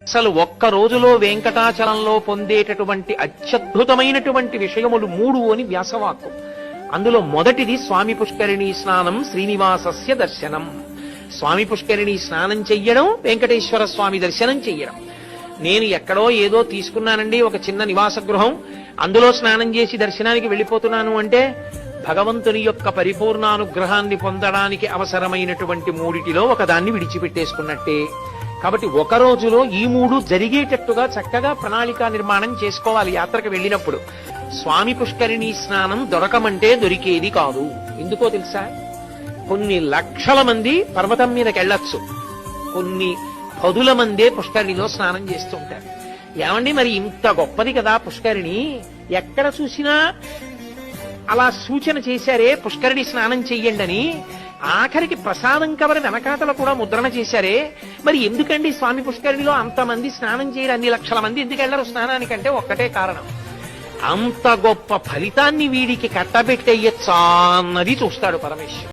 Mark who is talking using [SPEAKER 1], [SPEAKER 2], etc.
[SPEAKER 1] అసలు ఒక్క రోజులో వెంకటాచలంలో పొందేటటువంటి అత్యద్భుతమైనటువంటి విషయములు 3 అని వ్యాసవాక్కు. అందులో మొదటిది స్వామి పుష్కరిణీ స్నానం, శ్రీనివాసస్య దర్శనం. స్వామి పుష్కరిణీ స్నానం చెయ్యడం, వెంకటేశ్వర స్వామి దర్శనం చెయ్యడం. నేను ఎక్కడో ఏదో తీసుకున్నానండి ఒక చిన్న నివాస గృహం, అందులో స్నానం చేసి దర్శనానికి వెళ్ళిపోతున్నాను అంటే భగవంతుని యొక్క పరిపూర్ణానుగ్రహాన్ని పొందడానికి అవసరమైనటువంటి 3టిలో ఒకదాన్ని విడిచిపెట్టేసుకున్నట్టే. కాబట్టి ఒక రోజులో ఈ 3 జరిగేటట్టుగా చక్కగా ప్రణాళికా నిర్మాణం చేసుకోవాలి. యాత్రకు వెళ్ళినప్పుడు స్వామి పుష్కరిణీ స్నానం దొరకమంటే దొరికేది కాదు. ఎందుకో తెలుసా? కొన్ని లక్షల మంది పర్వతం మీదకి వెళ్ళొచ్చు, కొన్ని పదుల మందే పుష్కరిణిలో స్నానం చేస్తుంటారు. ఏమండి మరి ఇంత గొప్పది కదా పుష్కరిణి, ఎక్కడ చూసినా అలా సూచన చేశారే పుష్కరిణి స్నానం చెయ్యండి అని. ఆఖరికి ప్రసాదం కవర్ వెనకాతల కూడా ముద్రణ చేశారే, మరి ఎందుకండి స్వామి పుష్కరిణిలో అంతమంది స్నానం చేయరు, అన్ని లక్షల మంది ఎందుకు వెళ్ళరు స్నానానికంటే ఒక్కటే కారణం, అంత గొప్ప ఫలితాన్ని వీడికి కట్టబెట్టేయచ్చా అన్నది చూస్తాడు పరమేశ్వరుడు.